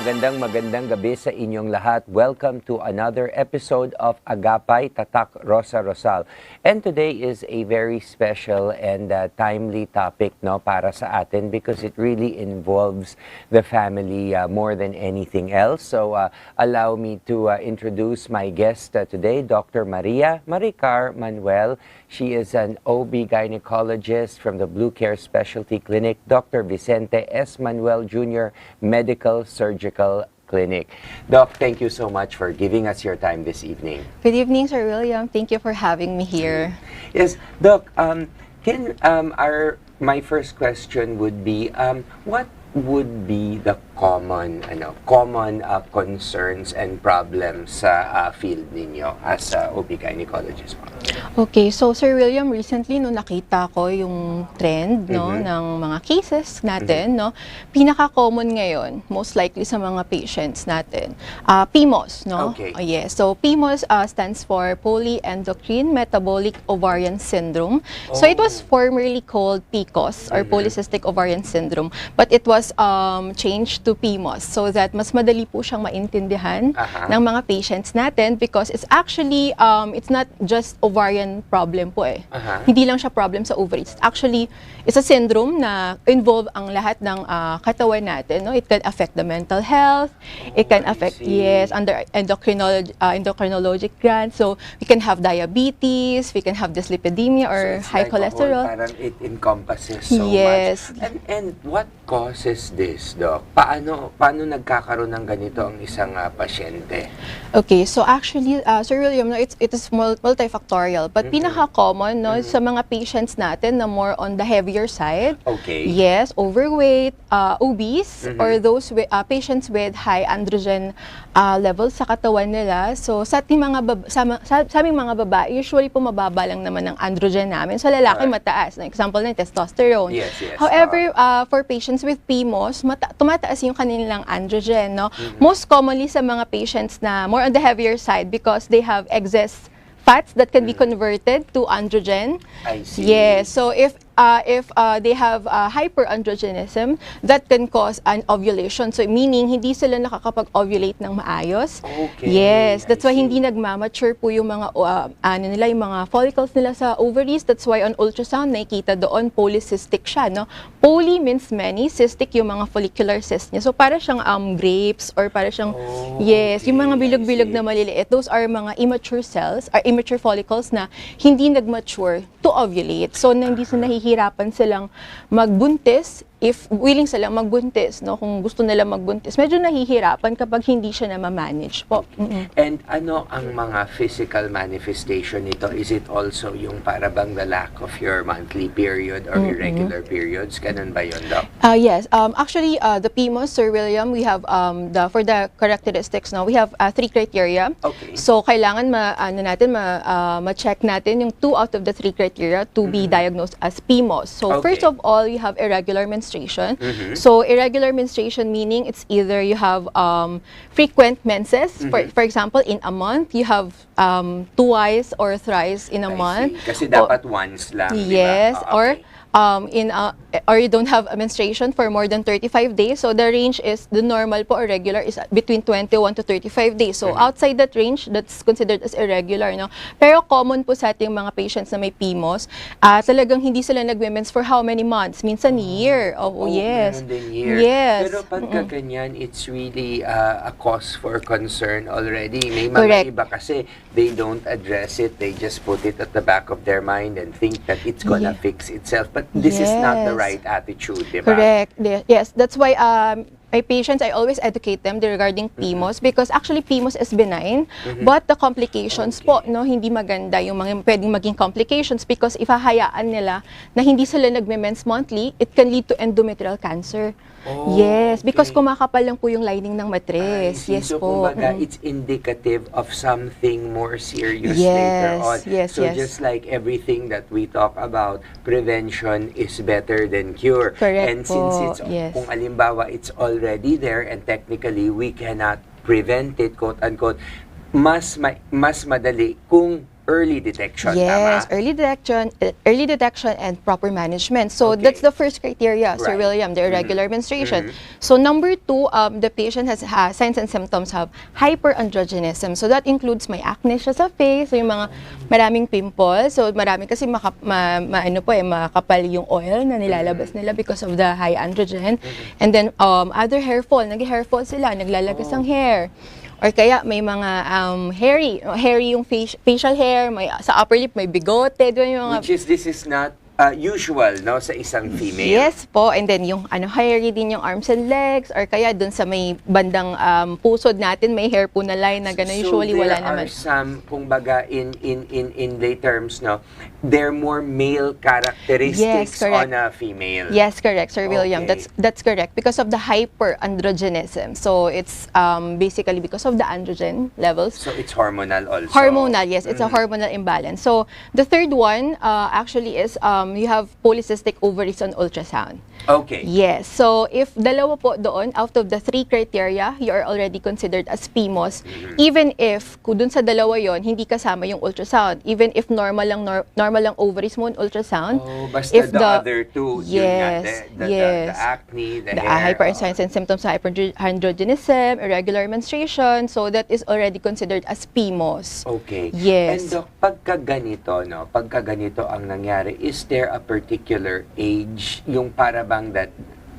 magandang gabi sa inyong lahat. Welcome to another episode of Agapay, Tatak Rosa Rosal. And today is a very special and timely topic para sa atin because it really involves the family more than anything else. So allow me to introduce my guest today, Dr. Maricar Manuel. She is an OB-GYNecologist from the Blue Care Specialty Clinic, Dr. Vicente S. Manuel Jr. Medical Surgical Clinic. Doc, thank you so much for giving us your time this evening. Good evening, Sir William. Thank you for having me here. Yes, Doc, my first question would be, what would be the common concerns and problems sa field ninyo as OB-GYNecologist? Okay, so Sir William, recently nakita ko yung trend ng mga cases natin, pinaka-common ngayon, most likely sa mga patients natin, PCOS, Okay. Yes. So PCOS stands for Polyendocrine Metabolic Ovarian Syndrome. So it was formerly called PCOS or Polycystic Ovarian Syndrome, but it was changed to PCOS so that mas madali po siyang maintindihan ng mga patients natin because it's actually it's not just ovarian problem po eh. Hindi lang siya problem sa ovaries. Actually, it's a syndrome na involve ang lahat ng katawan natin. It can affect the mental health. It can affect, under endocrinologic glands. So, we can have diabetes, we can have dyslipidemia or high cholesterol. Parang it encompasses so much. And what causes this, Doc? Paano nagkakaroon ng ganito ang isang pasyente? Okay, so actually, Sir William, it is multifactorial. But pinaka-common sa mga patients natin na more on the heavier side. Okay. Yes, overweight, obese, or those patients with high androgen levels sa katawan nila. So sa aming mga babae, usually po mababa lang naman ang androgen namin. Sa lalaki, mataas. Example na testosterone. Yes. However, for patients with PCOS, tumataas yung kanilang androgen. Most commonly sa mga patients na more on the heavier side because they have excess fats that can be converted to androgen. I see. Yes. So if they have hyperandrogenism, that can cause an ovulation. So meaning hindi sila nakakapag-ovulate ng maayos. Okay. Yes. That's why hindi nagmamature po yung mga yung mga follicles nila sa ovaries. That's why on ultrasound nakikita doon polycystic siya, Poly means many, cystic yung mga follicular cysts niya. So para siyang grapes or para siyang yung mga bilog-bilog na maliliit. Those are mga immature cells or immature follicles na hindi nag-mature to ovulate. So hindi sila nahihirapan silang magbuntis if willing silang magbuntis, kung gusto nila magbuntis. Medyo nahihirapan kapag hindi siya na ma-manage po. And ano ang mga physical manifestation nito? Is it also yung parabang the lack of your monthly period or irregular periods? Ganun ba yun, Doc? Yes. Actually, the PCOS, Sir William, we have for the characteristics, we have 3 criteria. Okay. So kailangan ma-check natin yung 2 out of the 3 criteria to be diagnosed as PCOS. So first of all, you have irregular menstruation. So irregular menstruation meaning it's either you have frequent menses. For example, in a month, you have twice or thrice in a month. Kasi dapat once lang, yes, diba? Okay. Or you don't have a menstruation for more than 35 days. So the range is, the normal po or regular is between 21 to 35 days. So outside that range, that's considered as irregular, Pero common po sa ating mga patients na may PCOS, talagang hindi sila nagme-mens for how many months? Minsan year. Yes. Year. Yes. Pero pagka ganyan, it's really a cause for concern already. May mga iba kasi, they don't address it. They just put it at the back of their mind and think that it's gonna fix itself. But this is not the right attitude, di ba? Correct. Yes. That's why my patients, I always educate them regarding PCOS because actually PCOS is benign, but the complications po, hindi maganda yung mga pwedeng maging complications because if hahayaan nila na hindi sila nagme-mens monthly, it can lead to endometrial cancer. Yes, because kumakapal lang po yung lining ng matres. Yes so, po. Kumbaga, it's indicative of something more serious later on. So just like everything that we talk about, prevention is better than cure. Correct and po. Since it's, kung alimbawa, it's already there and technically we cannot prevent it, quote-unquote, mas madali kung early detection, Yes, tama? early detection and proper management. So Okay. that's the first criteria, Sir Right. William, the irregular menstruation. So number two, the patient has signs and symptoms of hyperandrogenism. So that includes may acne siya sa face, so yung mga maraming pimples. So marami kasi makapal yung oil na nilalabas nila because of the high androgen. And then other hair fall, nag-hair fall sila, naglalagas ng hair. Or kaya may mga hairy yung facial hair, may sa upper lip may bigote, doon yung mga This is not usual, no, sa isang female. Yes po, and then yung hairy din yung arms and legs, or kaya dun sa may bandang pusod natin may hair po na line na gano'n, usually wala naman. So there are some, kumbaga, in lay terms, no, they're more male characteristics on a female. Yes, correct, Sir William. Okay. That's correct because of the hyperandrogenism. So it's basically because of the androgen levels. So it's hormonal also. Hormonal, yes, it's a hormonal imbalance. So the third one actually is you have polycystic ovaries on ultrasound. Okay. Yes. So, if dalawa po doon, out of the 3 criteria, you are already considered as PMOS. Even if, kung dun sa dalawa yon hindi kasama yung ultrasound. Even if normal lang ovaries mo on ultrasound. Oh, basta if the other two, yes, yun nga, the acne, the hair. hypersigns and symptoms of hyperandrogenism, irregular menstruation. So, that is already considered as PMOS. Okay. Yes. And Doc, pagka ganito ang nangyari, is there a particular age, yung para bang that,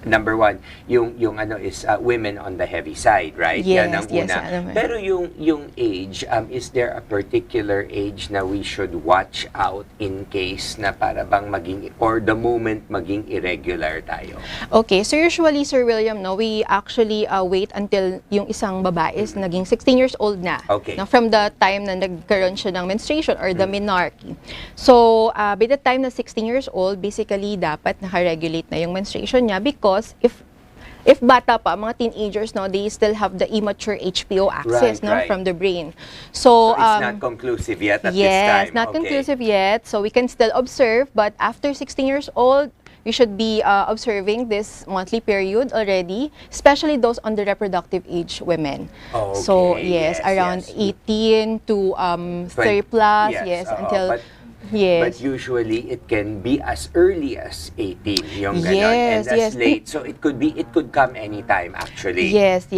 number one, yung is women on the heavy side, right? Yes, Yan ang yes, una. ano man. Pero yung age, is there a particular age na we should watch out in case na para bang maging, or the moment maging irregular tayo? Okay, so usually, Sir William, no, we actually wait until yung isang babae is naging 16 years old na. Okay. No, from the time na nagkaroon siya ng menstruation or the menarche. So, by the time na 16 years old, basically, dapat nakaregulate na yung menstruation niya because if bata pa, mga teenagers, no, they still have the immature HPO access, Right. from the brain. So, It's not conclusive yet at this time. yes, not Okay. conclusive yet. So we can still observe, but after 16 years old, you should be observing this monthly period already, especially those on the reproductive age women. Okay, So yes, around yes. 18 to 30 plus, yes, oo, until but yes. usually it can be as early as 18, yung ganon, Yes, and as yes. late. So it could come anytime actually. Yes.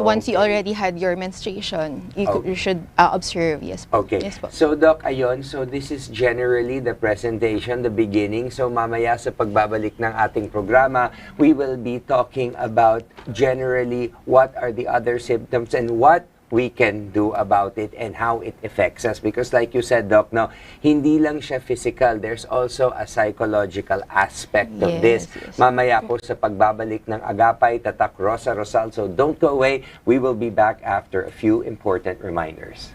Once you Okay. already had your menstruation, you Okay. should observe. Yes. Okay. Yes po. So Doc, ayun, so this is generally the presentation, the beginning. So mamaya sa pagbabalik ng ating programa, we will be talking about generally what are the other symptoms and what we can do about it and how it affects us. Because like you said, Doc, no, hindi lang siya physical. There's also a psychological aspect of this. Yes. Mamaya po sa pagbabalik ng Agapay, Tatak Rosa Rosal. So don't go away. We will be back after a few important reminders.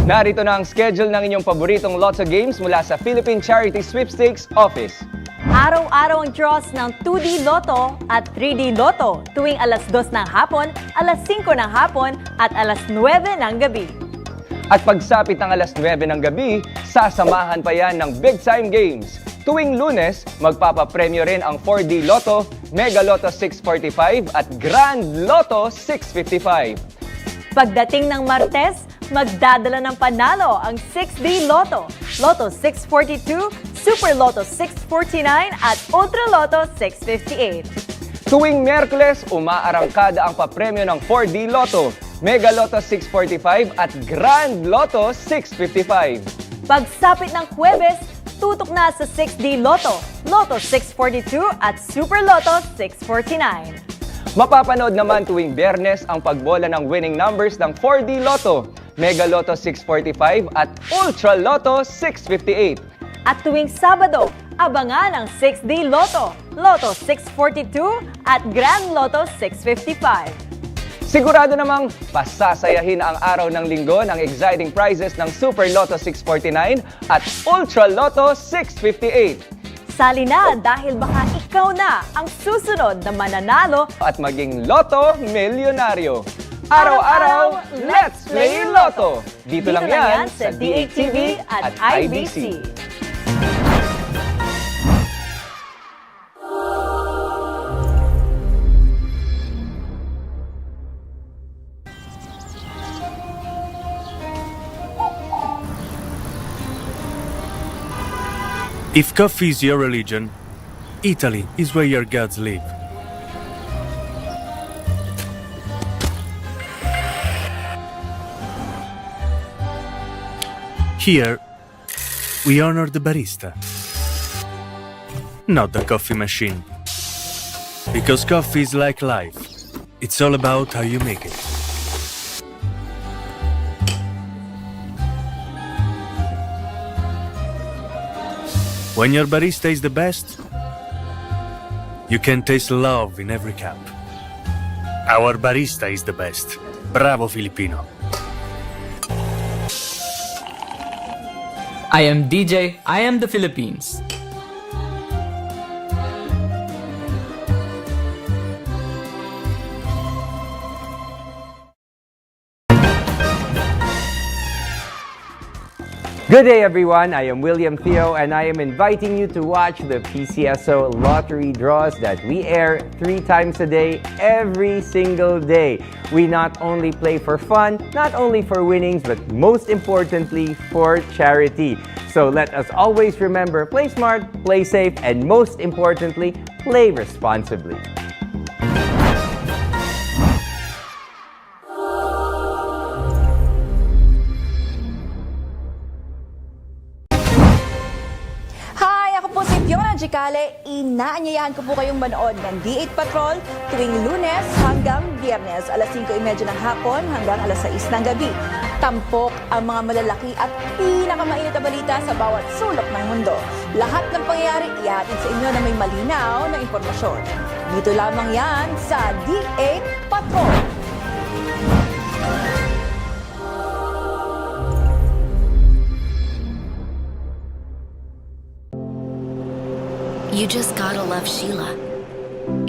Narito na ang schedule ng inyong paboritong Lotso Games mula sa Philippine Charity Sweepstakes Office. Araw-araw ang draws ng 2D Lotto at 3D Lotto tuwing alas 2 ng hapon, alas 5 ng hapon at alas 9 ng gabi. At pagsapit ng alas 9 ng gabi, sasamahan pa yan ng Big Time Games. Tuwing Lunes, magpapapremyo rin ang 4D Lotto, Mega Lotto 645 at Grand Lotto 655. Pagdating ng Martes, magdadala ng panalo ang 6D Lotto, Lotto 642, Super Lotto 649 at Ultra Lotto 658. Tuwing Miyerkules, umaarangkada ang papremyo ng 4D Lotto, Mega Lotto 645 at Grand Lotto 655. Pagsapit ng Huwebes, tutok na sa 6D Lotto, Lotto 642 at Super Lotto 649. Mapapanood naman tuwing Biyernes ang pagbola ng winning numbers ng 4D Lotto, Mega Lotto 645 at Ultra Lotto 658. At tuwing Sabado, abangan ang 6D Lotto, Lotto 642 at Grand Lotto 655. Sigurado namang pasasayahin ang araw ng linggo ng exciting prizes ng Super Lotto 649 at Ultra Lotto 658. Sali na dahil baka ikaw na ang susunod na mananalo At maging Lotto Milyonaryo. Araw-araw, Let's Play Lotto! Dito lang yan sa DATV at IBC. If coffee is your religion, Italy is where your gods live. Here, we honor the barista, not the coffee machine. Because coffee is like life. It's all about how you make it. When your barista is the best, you can taste love in every cup. Our barista is the best. Bravo, Filipino. I am DJ, I am the Philippines. Good day everyone, I am William Thio and I am inviting you to watch the PCSO lottery draws that we air 3 times a day, every single day. We not only play for fun, not only for winnings, but most importantly for charity. So let us always remember, play smart, play safe, and most importantly, play responsibly. Inaanyayahan ko po kayong manood ng D8 Patrol tuwing Lunes hanggang Biyernes, alas 5:30 ng hapon hanggang alas 6 ng gabi. Tampok ang mga malalaki at pinakamainit na balita sa bawat sulok ng mundo. Lahat ng pangyayari ihatid sa inyo na may malinaw na impormasyon. Dito lamang yan sa D8 Patrol. You just gotta love Sheila.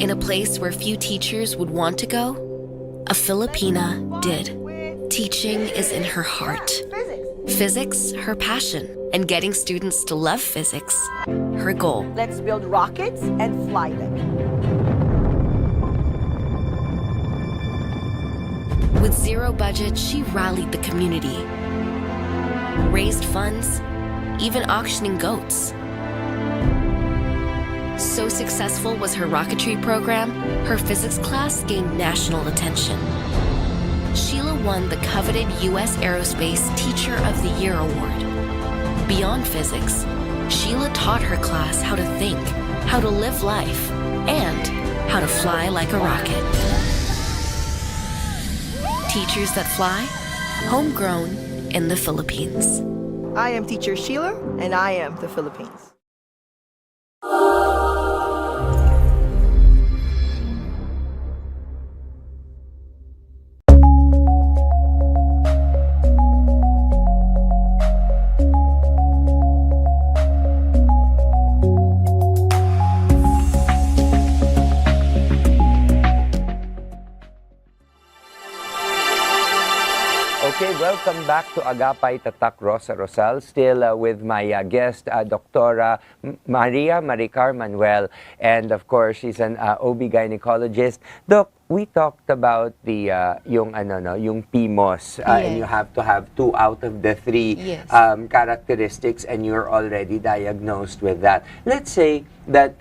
In a place where few teachers would want to go, a Filipina did. Teaching is in her heart. Physics, her passion. And getting students to love physics, her goal. Let's build rockets and fly them. With zero budget, she rallied the community, raised funds, even auctioning goats. So successful was her rocketry program, her physics class gained national attention. Sheila won the coveted U.S. Aerospace Teacher of the Year award. Beyond physics, Sheila taught her class how to think, how to live life, and how to fly like a rocket. Teachers that fly, homegrown in the Philippines. I am Teacher Sheila, and I am the Philippines. Okay, welcome back to Agapay, Tatak Rosa Rosal. Still with my guest, Dr. Maricar Manuel. And of course, she's an OB-GYNecologist. Doc, we talked about the yung PMOS, and you have to have 2 out of the 3 characteristics, and you're already diagnosed with that. Let's say that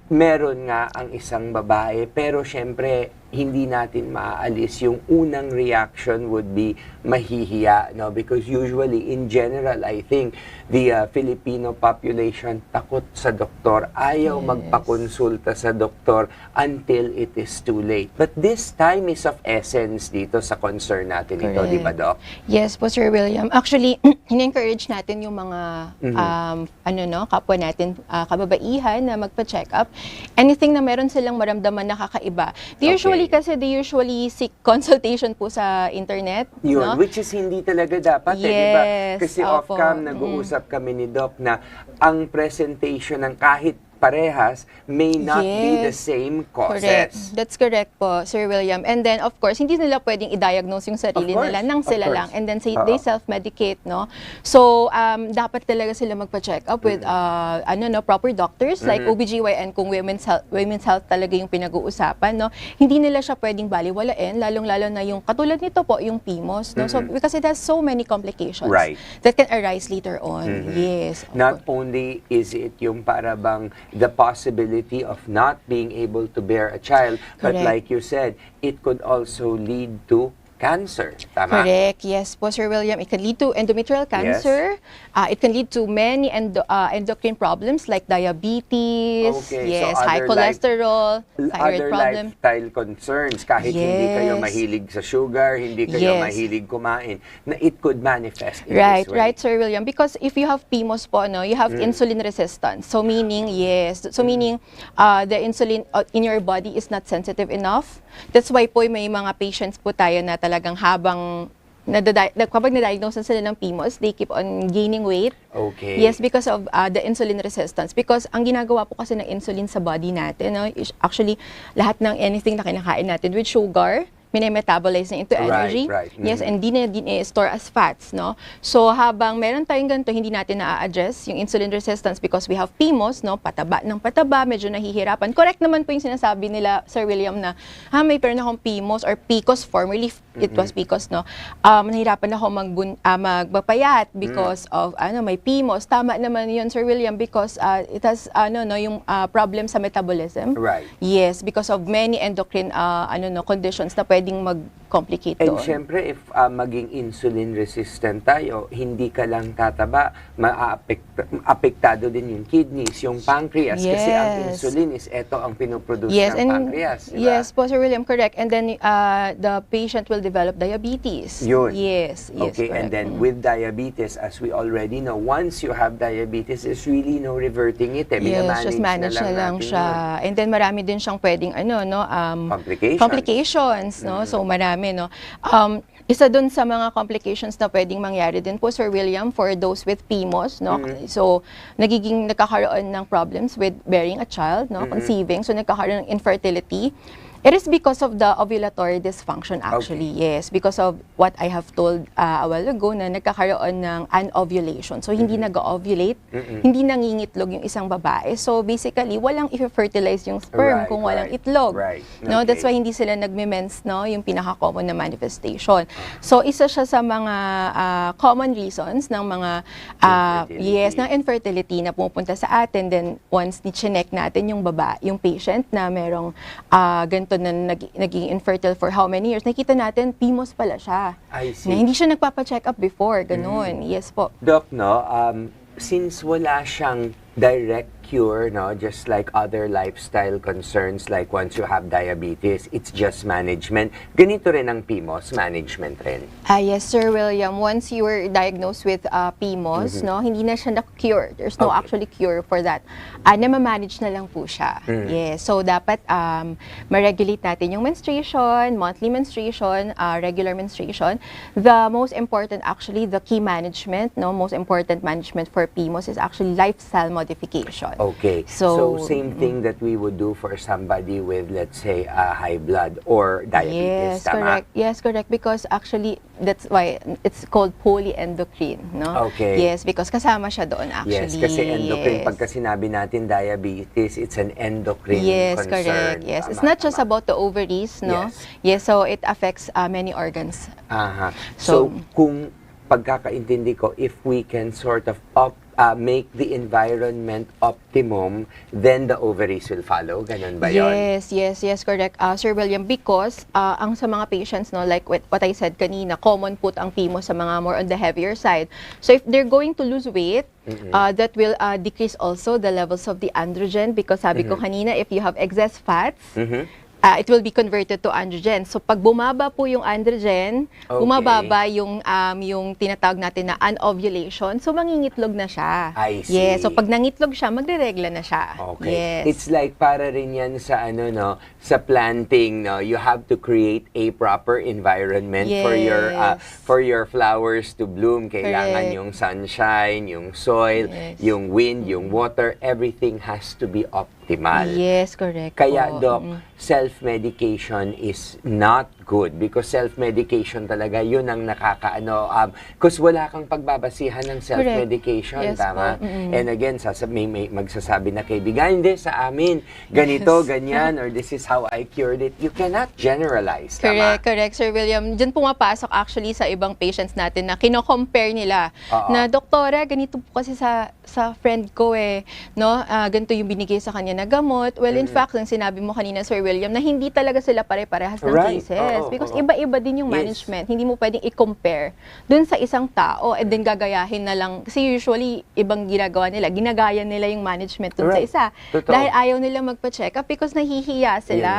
meron nga ang isang babae, pero syempre hindi natin maaalis yung unang reaction would be mahihiya, no? Because usually, in general, I think the Filipino population takot sa doktor, ayaw magpakonsulta sa doktor until it is too late. But this time is of essence dito sa concern natin ito, di ba, Doc? Yes po, Sir William. Actually, in-encourage natin yung mga kapwa natin, kababaihan na magpa-check up. Anything na meron silang maramdaman na kakaiba. They usually seek consultation po sa internet. Yun, no? which is hindi talaga dapat, di ba? Kasi off-cam, nag-uusap kami ni Doc na ang presentation ng kahit parehas may not be the Yes. same Correct. causes. That's correct po, Sir William. And then, of course, hindi nila pwedeng i-diagnose yung sarili Of course, nila nang of sila course. lang. And then, say, Oo. they self-medicate, no? So, dapat talaga sila magpa-check up with, proper doctors, like OB-GYN, kung women's health talaga yung pinag-uusapan, no? Hindi nila siya pwedeng baliwalain, lalong-lalo na yung, katulad nito po, yung PCOS, no? So, because it has so many complications Right. that can arise later on. Yes. of Not course. only is it yung para bang the possibility of not being able to bear a child, but Correct. like you said, it could also lead to cancer. Tama? Correct. Yes po, Sir William. It can lead to endometrial cancer. It can lead to many endocrine problems like diabetes, Okay, yes, so high other cholesterol, thyroid Other problem. lifestyle concerns, kahit hindi kayo Yes. mahilig sa sugar, hindi kayo Yes. mahilig kumain, na it could manifest in Right, this way. right, Sir William. Because if you have PCOS po, no, you have insulin resistance. So meaning, the insulin in your body is not sensitive enough. That's why po may mga patients po tayo na talagang habang kapag na-diagnose na sila ng PCOS, they keep on gaining weight. Okay. Yes, because of the insulin resistance. Because ang ginagawa po kasi ng insulin sa body natin, no, is actually lahat ng anything na kinakain natin with sugar, minimetabolize na into energy. Right. Yes, and di na store as fats, no? So, habang meron tayong ganito, hindi natin na-address yung insulin resistance because we have PCOS, no? Pataba ng pataba, medyo nahihirapan. Correct naman po yung sinasabi nila, Sir William, na, may meron akong PCOS or PCOS, formerly it was PCOS, no? Nahirapan ako magpapayat because of, may PCOS. Tama naman yun, Sir William, because it has, yung problem sa metabolism. Right. Yes, because of many endocrine, conditions na pwedeng mag-complicate And doon. syempre, if maging insulin resistant tayo, hindi ka lang tataba, maapektado din yung kidneys, yung pancreas. Kasi ang Yes. insulin is ito ang pinoproduce Yes, ng and pancreas. Diba? yes po, Sir William, correct. And then the patient will develop diabetes. Yun. Yes, Okay, and correct. then with diabetes, as we already know, once you have diabetes, there's really no reverting it. Yes, just manage na lang natin siya. yun. And then marami din siyang pwedeng complications, no? So marami, no. Isa dun sa mga complications na pwedeng mangyari din po, Sir William, for those with PCOS, no? So nagkakaroon ng problems with bearing a child, no? Conceiving, so nagkakaroon ng infertility. It is because of the ovulatory dysfunction actually, yes. Because of what I have told a while ago na nagkakaroon ng anovulation. So, hindi nag-ovulate, hindi nangingitlog yung isang babae. So, basically, walang i-fertilize yung sperm kung walang itlog. Right. No, that's Okay. why hindi sila nagme-mens, no, yung pinaka-common na manifestation. So, isa siya sa mga common reasons ng mga ng infertility na pumupunta sa atin. Then, once ni-check natin yung yung patient na merong ganito na naging infertile for how many years, nakita natin, PCOS pala siya. I see. Na hindi siya nagpapa-check up before, ganun. Yes po. Doc, no, since wala siyang direct cure, no, just like other lifestyle concerns, like once you have diabetes, it's just management. Ganito rin ang PCOS, management rin. Yes, Sir William. Once you were diagnosed with PCOS, no, hindi na siya na-cure. There's no actually cure for that. Na-manage na lang po siya. Yes. So, dapat ma-regulate natin yung menstruation, monthly menstruation, regular menstruation. The most important, actually, the key management, no, most important management for PCOS is actually lifestyle modification. Okay. So same thing that we would do for somebody with, let's say, high blood or diabetes. Yes, tama? correct. Yes, correct. Because actually, that's why it's called polyendocrine, no? Okay. Yes, because kasama siya doon actually. Yes, kasi endocrine, Yes. pagka sinabi natin diabetes, it's an endocrine Yes, concern. correct. Yes, it's Tama, not just tama. about the ovaries, no? Yes. Yes, so it affects many organs. Aha. So, So, kung pagkakaintindi ko, if we can sort of make the environment optimum, then the ovaries will follow. Ganun ba yun? Yes, correct. Sir William, because ang sa mga patients, no, like what I said kanina, common po ang PCOS sa mga more on the heavier side. So if they're going to lose weight, that will decrease also the levels of the androgen because sabi ko kanina, if you have excess fats, it will be converted to androgen. So pag bumaba po yung androgen, Okay. bumababa yung tinatawag natin na anovulation. So mangingitlog na siya. I see. Yes. So pag nangitlog siya, magre-regla na siya. Okay. Yes. It's like para rin yan sa ano no, sa planting no, you have to create a proper environment Yes. for your flowers to bloom. Kailangan Correct. yung sunshine, yung soil, Yes. yung wind, yung water, everything has to be optimal. Yes, correct Kaya po. Doc, self-medication is not good because self-medication talaga yun ang nakakaano because wala kang pagbabasihan ng self-medication, Yes tama? po. And again, may magsasabi na kaibigan, hindi sa amin, ganito, Yes. ganyan, or this is how I cured it. You cannot generalize, tama? Correct, Sir William. Diyan pumapasok actually sa ibang patients natin na kino-compare nila Oo. na, doktora, ganito po kasi sa friend ko no? Ganito yung binigay sa kanya na gamot. Well, in fact, ang sinabi mo kanina, Sir William, na hindi talaga sila pare-parehas ng Right. cases. Oo, Because oo. iba-iba din yung Yes. management. Hindi mo pwedeng i-compare dun sa isang tao and then gagayahin na lang. Kasi usually, ibang ginagawa nila. Ginagaya nila yung management dun Right. sa isa. Totoo. Dahil ayaw nila magpa-check up because nahihiya sila.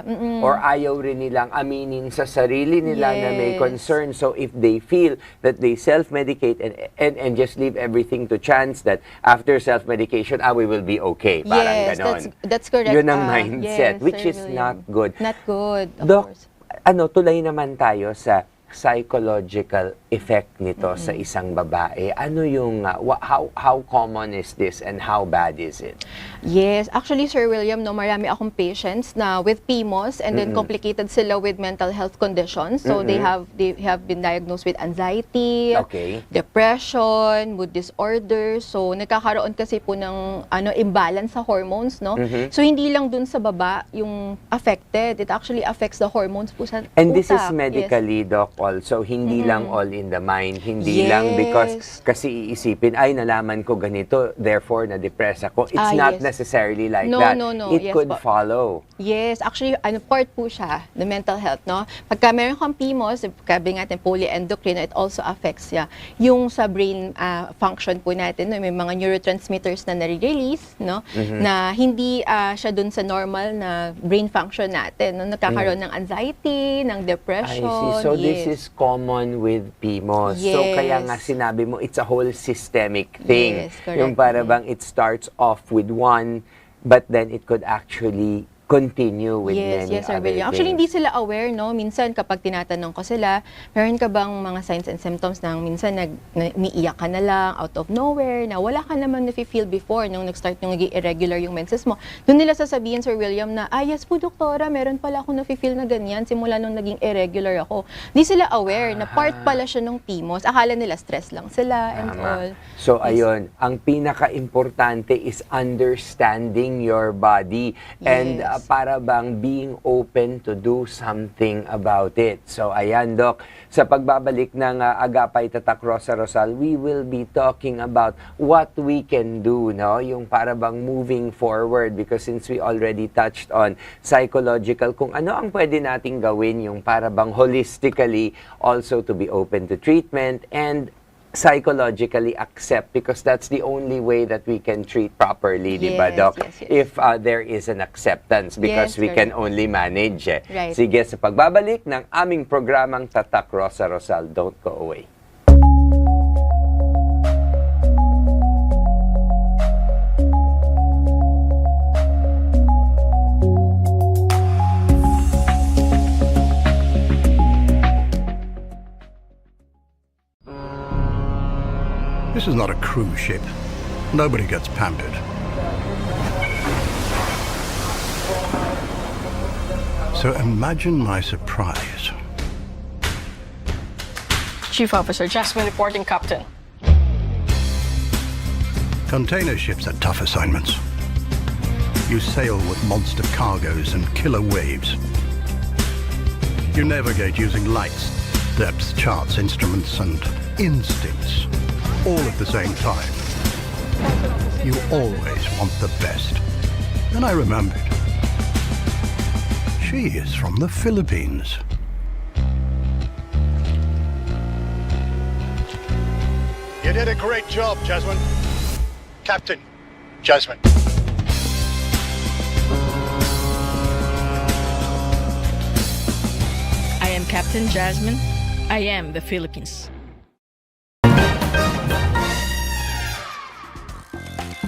Yun nga. Or ayaw rin nilang aminin sa sarili nila na may Yes. concern. So if they feel that they self-medicate and just leave everything to chance that after self-medication, we will be okay. Parang Yes, ganon. that's correct. Yun ang mindset, Yes, which Sir is William. not good. Not good, of Doc, course. tulay naman tayo sa psychological effect nito sa isang babae. Ano yung, how common is this and how bad is it? Yes, actually, Sir William, no, marami akong patients na with PCOS and then complicated sila with mental health conditions. So they have been diagnosed with anxiety, Okay. depression, mood disorder. So nagkakaroon kasi po ng imbalance sa hormones, no? So hindi lang dun sa baba yung affected. It actually affects the hormones po sa And this is utak. medically, Doc, also. Hindi lang all in the mind. Hindi lang Yes. because kasi iisipin, ay, nalaman ko ganito, therefore, na-depress ako. It's not Yes. necessarily like No, that. no, no. It Yes could po. follow. Yes, actually, part po siya, the mental health, no? Pagka meron kang PCOS, sabi natin polyendocrine, it also affects yung sa brain function po natin, no? May mga neurotransmitters na nare-release, no? Na hindi siya dun sa normal na brain function natin, no? Nagkakaroon ng anxiety, ng I depression. see. So this yes. is common with PCOS. So Yes. kaya nga sinabi mo, it's a whole systemic thing. Yes, correct. Yung para bang it starts off with one, but then it could actually continue with many Yes, Sir other William. Actually, things. hindi sila aware, no? Minsan, kapag tinatanong ko sila, meron ka bang mga signs and symptoms na minsan umiiyak ka na lang, out of nowhere, na wala ka naman nafe-feel before nung nag-start yung naging irregular yung menses mo. Doon nila sasabihin, Sir William, na, yes po, doktora, meron pala ako nafe-feel na ganyan simula nung naging irregular ako. Hindi sila aware na part pala siya ng PCOS. Akala nila stress lang sila and all. So Yes. ayun, ang pinaka-importante is understanding your body and Yes. para bang being open to do something about it. So ayan, Doc, sa pagbabalik ng Agapay Tatak Rosa Rosal, we will be talking about what we can do, no? Yung para bang moving forward, because since we already touched on psychological, kung ano ang pwede nating gawin yung para bang holistically also to be open to treatment and psychologically accept, because that's the only way that we can treat properly, di ba, Yes, Doc? yes, yes. If there is an acceptance, because Yes, we can correct. only manage. Right. Sige, sa pagbabalik ng aming programang Tatak Rosa Rosal, don't go away. This is not a cruise ship. Nobody gets pampered. So imagine my surprise. Chief Officer Jasmine reporting, Captain. Container ships are tough assignments. You sail with monster cargoes and killer waves. You navigate using lights, depth charts, instruments, and instincts, all at the same time. You always want the best. And I remembered. She is from the Philippines. You did a great job, Jasmine. Captain Jasmine. Captain Jasmine. I am the Philippines.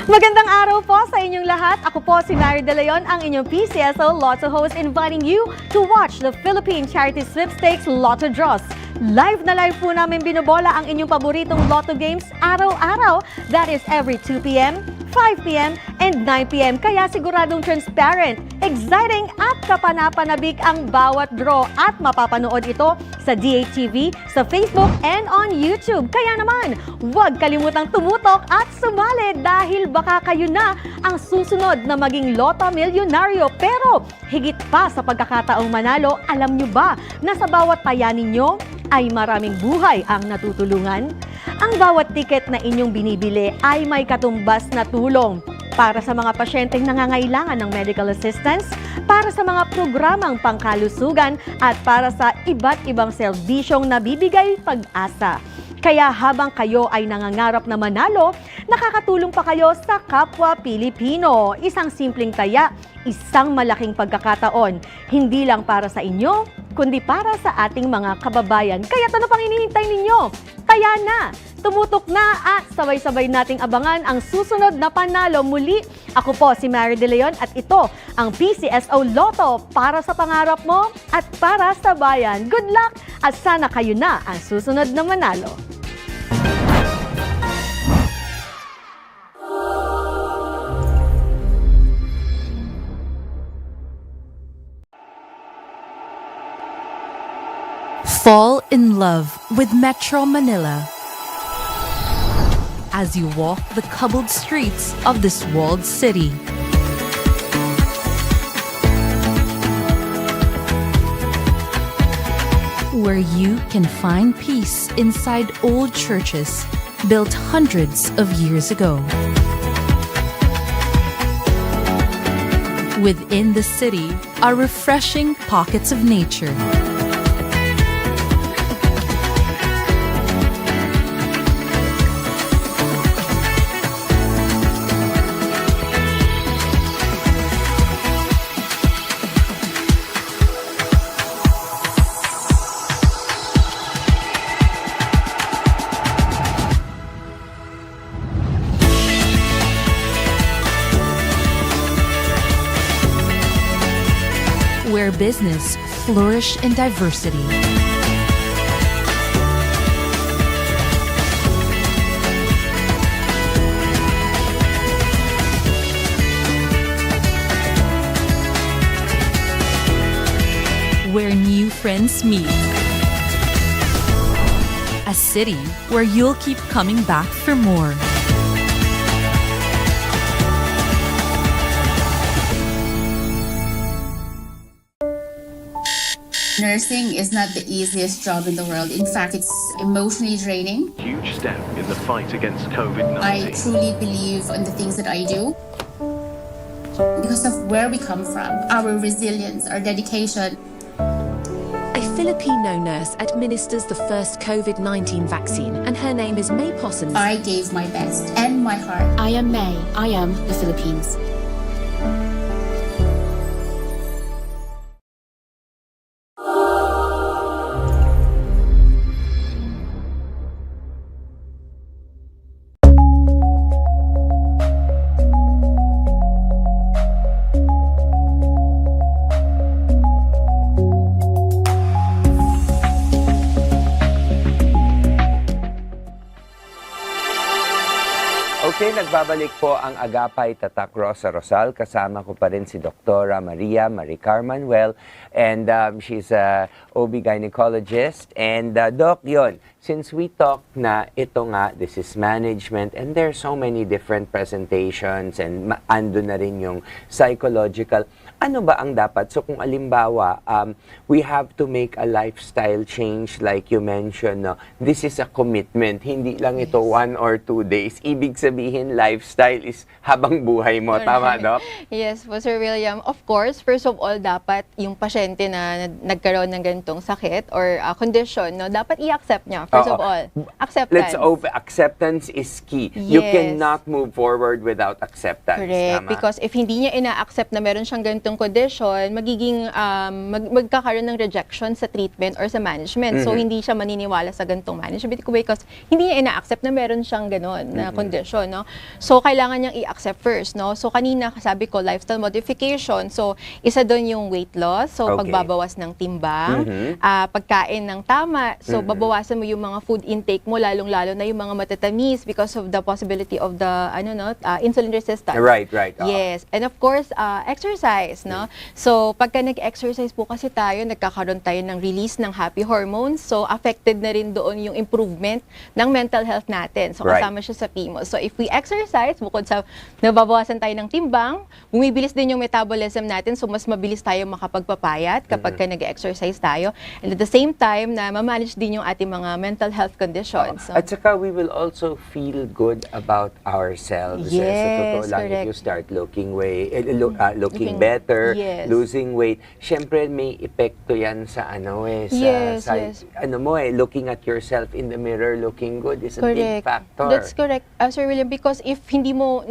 Magandang araw po sa inyong lahat. Ako po si Mary De Leon, ang inyong PCSO Lotto host, inviting you to watch the Philippine Charity Sweepstakes Lotto Draws. Live na live po namin binobola ang inyong paboritong Lotto games araw-araw. That is every 2 p.m., 5 p.m., and 9 p.m. Kaya siguradong transparent, exciting at kapanapanabik ang bawat draw at mapapanood ito sa DHTV, sa Facebook, and on YouTube. Kaya naman, huwag kalimutang tumutok at sumali dahil baka kayo na ang susunod na maging Lotto Milyonaryo. Pero higit pa sa pagkakataong manalo, alam nyo ba na sa bawat taya ninyo ay maraming buhay ang natutulungan? Ang bawat tiket na inyong binibili ay may katumbas na tulong para sa mga pasyenteng nangangailangan ng medical assistance, para sa mga programang pangkalusugan at para sa iba't ibang serbisyong nabibigay pag-asa. Kaya habang kayo ay nangangarap na manalo, nakakatulong pa kayo sa kapwa Pilipino. Isang simpleng taya, isang malaking pagkakataon. Hindi lang para sa inyo, kundi para sa ating mga kababayan. Kaya ano pang hinihintay ninyo? Kaya na! Tumutok na at sabay-sabay nating abangan ang susunod na panalo. Muli, ako po si Mary De Leon at ito ang PCSO Lotto para sa pangarap mo at para sa bayan. Good luck at sana kayo na ang susunod na manalo. Fall in love with Metro Manila as you walk the cobbled streets of this walled city. Where you can find peace inside old churches built hundreds of years ago. Within the city are refreshing pockets of nature. Where business flourish in diversity. Where new friends meet. A city where you'll keep coming back for more. Nursing is not the easiest job in the world. In fact, it's emotionally draining. Huge step in the fight against COVID-19. I truly believe in the things that I do because of where we come from, our resilience, our dedication. A Filipino nurse administers the first COVID-19 vaccine, and her name is May Possums. I gave my best and my heart. I am May. I am the Philippines. Okay, nagbabalik po ang Agapay Tatak Rosa Rosal. Kasama ko pa rin si Dr. Maricar Manuel, and she's a OB-GYNecologist. And Doc, yun, since we talked na ito nga, this is management, and there are so many different presentations, and ando na rin yung psychological. Ano ba ang dapat? So kung alimbawa, we have to make a lifestyle change like you mentioned, no? This is a commitment. Hindi lang ito 1 or 2 days. Ibig sabihin, lifestyle is habang buhay mo. Tama, Doc? Yes po, Sir William. Of course, first of all, dapat yung pasyente na nagkaroon ng ganitong sakit or condition, no, dapat i-accept niya first of all. Acceptance. Acceptance is key. You Yes. cannot move forward without acceptance. Correct. Tama? Because if hindi niya ina-accept na meron siyang ganitong condition, magiging magkakaroon ng rejection sa treatment or sa management. So, hindi siya maniniwala sa ganitong management because hindi niya ina-accept na meron siyang ganon na condition, no? So, kailangan niyang i-accept first, no? So, kanina sabi ko, lifestyle modification. So, isa doon yung weight loss. So, Okay. pagbabawas ng timbang, pagkain ng tama. So, babawasan mo yung mga food intake mo, lalong-lalo na yung mga matatamis because of the possibility of the insulin resistance. Right. Yes. And of course, exercise, no? So, pagka nag-exercise po kasi tayo, nagkakaroon tayo ng release ng happy hormones. So, affected na rin doon yung improvement ng mental health natin. So, kasama siya sa PCOS. So, if we exercise, bukod sa nababawasan tayo ng timbang, bumibilis din yung metabolism natin. So, mas mabilis tayo makapagpapayat kapag ka nag-exercise tayo. And at the same time, na ma-manage din yung ating mga mental health conditions. So, At saka, we will also feel good about ourselves. Yes, Sa totoo lang, if correct. you start looking better, yes. losing weight, syempre may epekto yan sa looking at yourself in the mirror, looking good is a big factor. That's correct, Sir William, because if hindi mo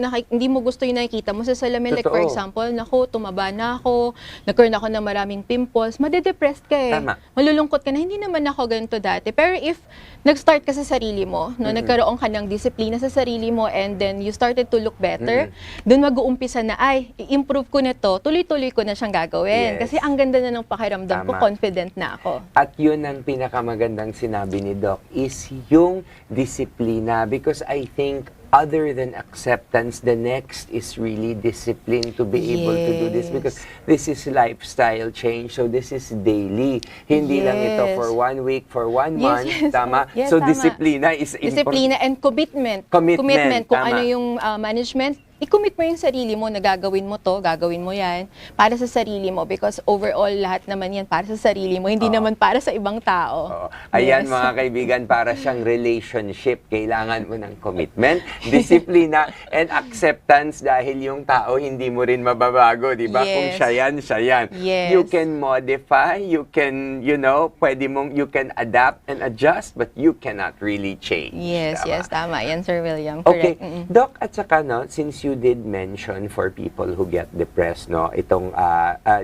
gusto yung nakikita mo sa salamin, like for Totoo. example, tumaba na ako, nagkaroon ako ng maraming pimples, madedepressed ka eh. Tama. Malulungkot ka na, hindi naman ako ganito dati. Pero if nag-start ka sa sarili mo, no, nagkaroon ka ng disiplina sa sarili mo, and then you started to look better, dun mag-uumpisa na, i-improve ko na to, tuloy-tuloy ko na siyang gagawin. Yes. Kasi ang ganda na ng pakiramdam ko, Tama. confident na ako. At yun ang pinakamagandang sinabi ni Doc, is yung disiplina. Because I think other than acceptance, the next is really discipline to be able to do this. Because this is lifestyle change. So this is daily. Hindi lang ito for 1 week, for 1 month. Tama? Yes, So tama. disiplina is Disiplina and commitment. Commitment, Kung tama. ano yung management, i-commit mo yung sarili mo na gagawin mo to, gagawin mo yan, para sa sarili mo. Because overall, lahat naman yan para sa sarili mo, hindi naman para sa ibang tao. Ayan Yes. mga kaibigan, para siyang relationship. Kailangan mo ng commitment, disiplina, and acceptance dahil yung tao hindi mo rin mababago, di ba? Yes. Kung siya yan. Yes. You can modify, you can, you can adapt and adjust, but you cannot really change. Yes, Tama? tama. Yan, Sir William. Okay. Correct. Doc, at saka, since you did mention for people who get depressed, itong,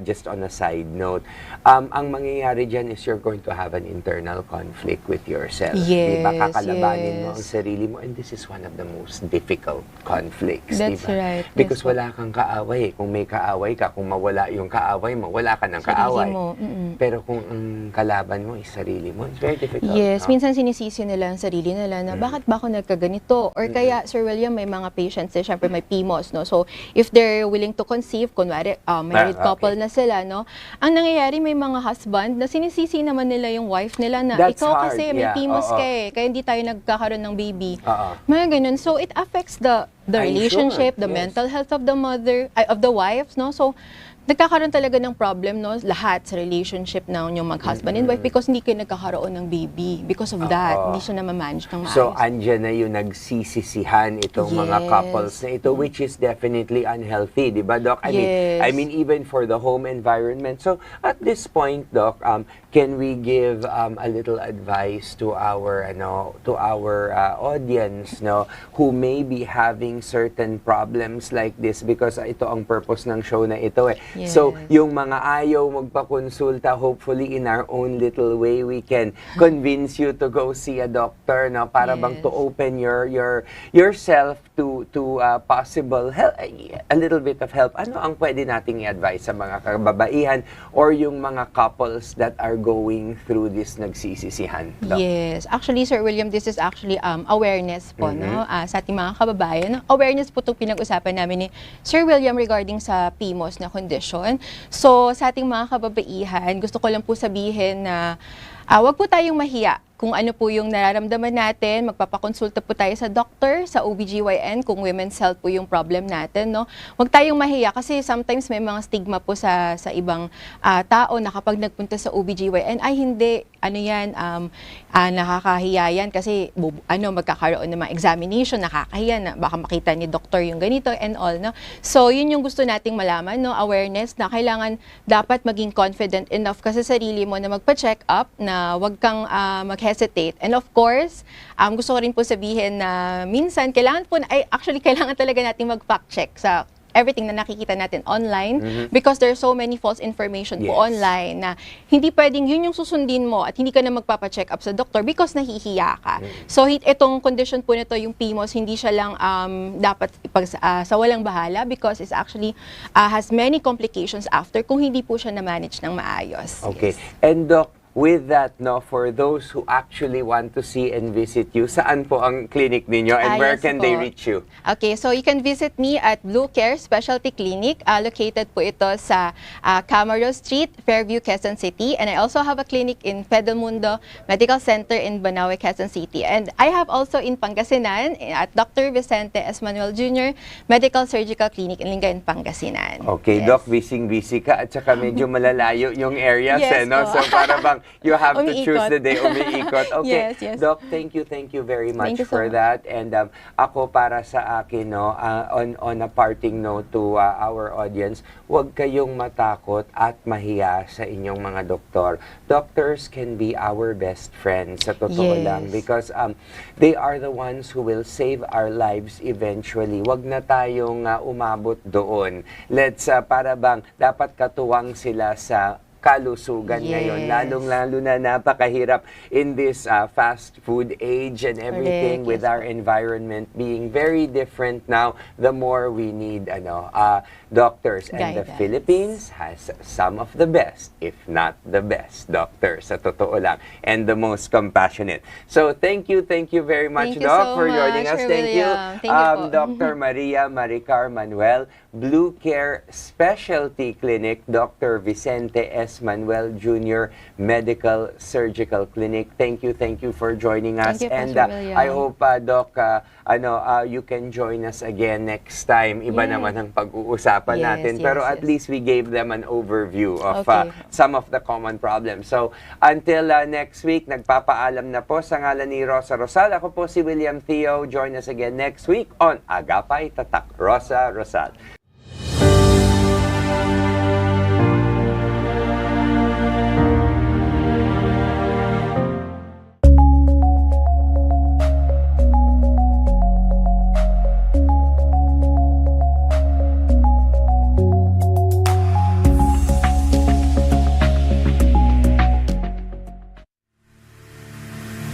just on a side note, ang mangyayari dyan is you're going to have an internal conflict with yourself. Yes, Diba? Kakalabanin mo yes. ang sarili mo, and this is one of the most difficult conflicts. That's diba? right. Because Yes, wala kang kaaway. Kung may kaaway ka, kung mawala yung kaaway mo, wala ka ng Sarili kaaway. mo. Pero kung ang kalaban mo is sarili mo, it's very difficult. Yes, no? minsan sinisisi nila ang sarili nila na bakit ba ako nagkaganito? Or kaya, Sir William, may mga patients syempre may PCOS, no? So, if they're willing to conceive, kunwari, married couple na sila, no? Ang nangyayari, may mga husband na sinisisi naman nila yung wife nila na That's ikaw hard, kasi may yeah. PCOS Oo. ka eh, kaya hindi tayo nagkakaroon ng baby. Oo. Mga ganun. So, it affects the I'm relationship, sure, the yes. mental health of the mother, of the wives, no? So, nagkakaroon talaga ng problem, no? Lahat sa relationship ng yung mag-husband and wife because hindi kayo nagkakaroon ng baby. Because of that, hindi siya na-manage ng maayos. So, andyan na yung nagsisisihan itong mga Yes. couples na ito, which is definitely unhealthy, di ba, Doc? Yes. I mean, even for the home environment. So, at this point, Doc, can we give a little advice to our audience, no, who may be having certain problems like this? Because ito ang purpose ng show na ito eh. Yes. So, yung mga ayaw magpakonsulta, hopefully in our own little way, we can convince you to go see a doctor, no, para bang to open yourself to possible help, a little bit of help. Ano ang pwede nating i-advise sa mga kababaihan or yung mga couples that are going through this nagsisisihan? Doc? Yes. Actually, Sir William, this is actually awareness po, no? Sa ating mga kababayan. Awareness po itong pinag-usapan namin ni Sir William regarding sa PCOS na condition. So, sa ating mga kababaihan, gusto ko lang po sabihin na wag po tayong mahiya. Kung ano po yung nararamdaman natin, magpapakonsulta po tayo sa doctor, sa OB-GYN, kung women's health po yung problem natin, no? Huwag tayong mahiya kasi sometimes may mga stigma po sa ibang tao na kapag nagpunta sa OB-GYN, ay hindi, nakakahiya yan kasi magkakaroon ng mga examination, nakakahiya na baka makita ni doctor yung ganito and all, no? So, yun yung gusto nating malaman, no? Awareness na kailangan dapat maging confident enough kasi sarili mo na magpa-check up, na wag kang mag-hesitate hesitate. And of course, gusto ko rin po sabihin na minsan, kailangan talaga natin mag-fact check sa everything na nakikita natin online because there's so many false information po online na hindi pwedeng yun yung susundin mo at hindi ka na magpapa-check up sa doktor because nahihiya ka. So itong condition po nito, yung PCOS, hindi siya lang dapat sa walang bahala because it's actually has many complications after kung hindi po siya na-manage ng maayos. Okay. And Doc, with that, for those who actually want to see and visit you, saan po ang clinic ninyo and where Yes can po. they reach you? Okay, so you can visit me at Blue Care Specialty Clinic. Located po ito sa Camaro Street, Fairview, Quezon City. And I also have a clinic in Pedelmundo Medical Center in Banaue, Quezon City. And I have also in Pangasinan at Dr. Vicente S. Manuel Jr. Medical Surgical Clinic in Lingayen, Pangasinan. Okay, Yes. Doc, busy ka at saka medyo malalayo yung areas, Yes no? po. So para bang you have to choose Umiikot. the day, umiikot. Okay, Yes. Doc, thank you very much Thank you so for much. that. And ako para sa akin, on a parting note to our audience, huwag kayong matakot at mahiya sa inyong mga doktor. Doctors can be our best friends, sa totoo Yes. lang, because they are the ones who will save our lives eventually. Huwag na tayong umabot doon. Let's, para bang, dapat katuwang sila sa kalusugan ngayon, lalong-lalo na napakahirap in this fast food age and everything. With our environment being very different now, the more we need doctors. And the Guidance. Philippines has some of the best, if not the best doctors, sa totoo lang, and the most compassionate. So thank you very much, Thank you Doc, so for joining us. much, Thank you, William. Thank you po. Dr. Maricar Manuel, Blue Care Specialty Clinic, Dr. Vicente S. Manuel Jr. Medical Surgical Clinic. Thank you for joining us. Thank you, And Pastor William. I hope, Doc, you can join us again next time. Iba naman ang pag-uusapan natin. Pero at least we gave them an overview of some of the common problems. So, until next week, nagpapaalam na po sa ngalan ni Rosa Rosal. Ako po si William Thio. Join us again next week on Agapay, Tatak Rosa Rosal.